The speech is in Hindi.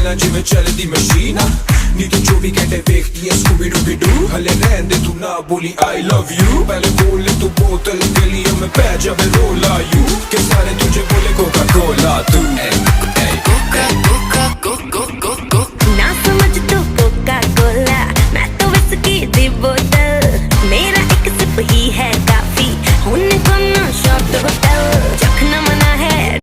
चलना जिवें चलदी मशीन नी तू 24 घंटे देखती है स्कूबी डूबी डू हले रहन दे तू ना बोली आई लव यू पहले बोल तू बोतल गलियों में पै जावे रोला यू